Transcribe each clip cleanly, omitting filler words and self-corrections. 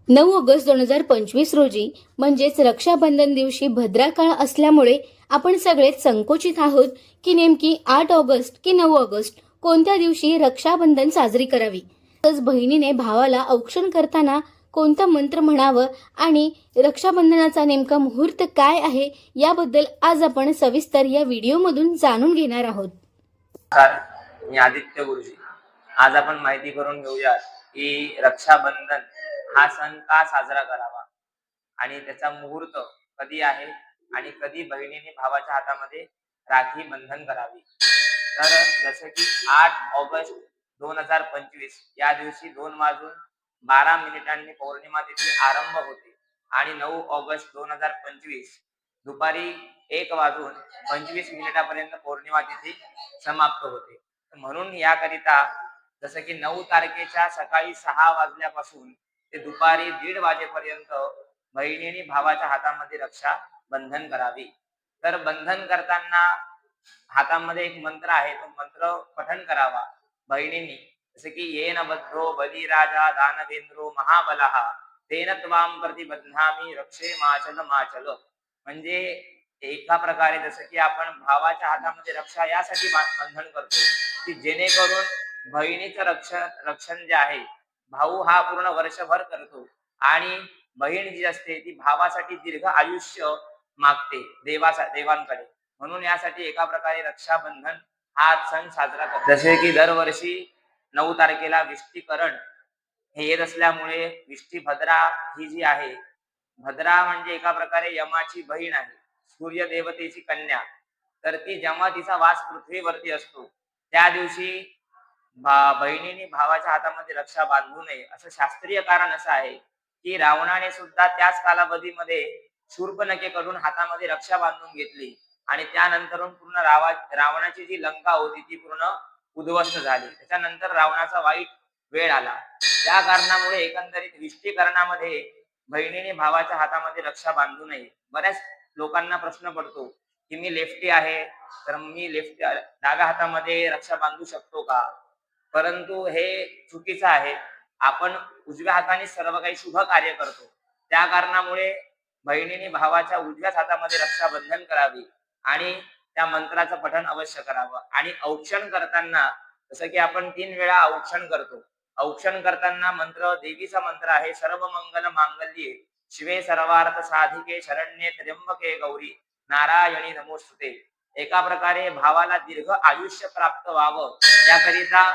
9 August 2025 रोजी म्हणजेच रक्षाबंधन दिवशी भद्रा काळ असल्यामुळे आपण सगळेच संकोचित आहोत की नेमकी 8 ऑगस्ट की 9 ऑगस्ट कोणत्या दिवशी रक्षाबंधन साजरी करावी. तसंच बहिणीने भावाला औक्षण करताना कोणतं मंत्र म्हणावं आणि रक्षाबंधनाचा नेमका मुहूर्त काय आहे याबद्दल आज आपण सविस्तर या व्हिडिओमधून जाणून घेणार आहोत. नमस्कार, मी आदित्य गुरुजी. आज आपण माहिती करून घेऊयात की रक्षाबंधन हा सण का साजरा करावा आणि त्याचा मुहूर्त कधी आहे आणि कधी बहिणीने भावाच्या हातामध्ये राखी बंधन करावी. तर जसं की 8 ऑगस्ट 2025 या दिवशी 2 वाजून 12 मिनिटांनी पौर्णिमा तिथी आरंभ होते आणि 9 ऑगस्ट 2025 दुपारी 1 वाजून 25 मिनिटापर्यंत पौर्णिमा तिथी समाप्त होते. म्हणून याकरिता जसं की 9 तारखेच्या सकाळी 6 वाजल्यापासून ते दुपारी 1:30 वाजेपर्यंत बहिणीने भावाच्या हातामध्ये रक्षा बंधन करावी. तर बंधन करताना हातामध्ये एक मंत्र आहे, तो मंत्र पठण करावा बहिणींनी. जसे की येन बद्धो बलिराजा दानवेंद्रो महाबलः तेन त्वाम प्रतिबध्नामी रक्षे माचल माचल. म्हणजे एका प्रकारे जसं की आपण भावाच्या हातामध्ये रक्षा यासाठी बंधन करतो की जेणेकरून बहिणीचं रक्षण जे आहे भाऊ हा पूर्ण वर्षभर करतो आणि बहीण जी असते ती भावासाठी दीर्घ आयुष्य मागते देवांकडे. म्हणून यासाठी एका प्रकारे रक्षाबंधन हा सण साजरा करतो. जसे की दरवर्षी 9 तारखेला विष्टीकरण हे येत असल्यामुळे विष्टीभद्रा ही जी आहे, भद्रा म्हणजे एका प्रकारे यमाची बहीण आहे, सूर्य देवतेची कन्या. तर ती जेव्हा तिचा वास पृथ्वीवरती असतो त्या दिवशी बहिणीने भावाच्या हातामध्ये रक्षा बांधू नये. असं शास्त्रीय कारण असं आहे की रावणाने सुद्धा त्याच कालावधीमध्ये शूर्पणखेकडून हातामध्ये रक्षा बांधून घेतली आणि त्यानंतर पूर्ण रावणाची जी लंका होती ती पूर्ण उद्ध्वस्त झाली. त्याच्यानंतर रावणाचा वाईट वेळ आला. त्या कारणामुळे एकंदरीत विष्टीकरणामध्ये बहिणीने भावाच्या हातामध्ये रक्षा बांधू नये. बऱ्याच लोकांना प्रश्न पडतो की मी लेफ्टी आहे तर मी डाव्या हातामध्ये रक्षा बांधू शकतो का? परंतु हे चुकीचं आहे. आपण उजव्या हाताने सर्व काही शुभ कार्य करतो. त्या कारणामुळे बहिणीने भावाच्या उजव्याच हातामध्ये रक्षाबंधन करावी आणि त्या मंत्राचं पठण अवश्य करावं. आणि औक्षण करताना जसं की आपण 3 वेळा औक्षण करतो. औक्षण करताना देवीचा मंत्र आहे, सर्व मंगल मांगल्ये शिवे सर्वार्थ साधिके शरण्ये त्र्यंबके गौरी नारायणी नमोस्तुते. एका प्रकारे भावाला दीर्घ आयुष्य प्राप्त व्हावं याकरिता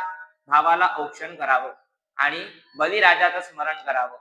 भावाला औक्षण करावं आणि बलिराजाचं स्मरण करावं.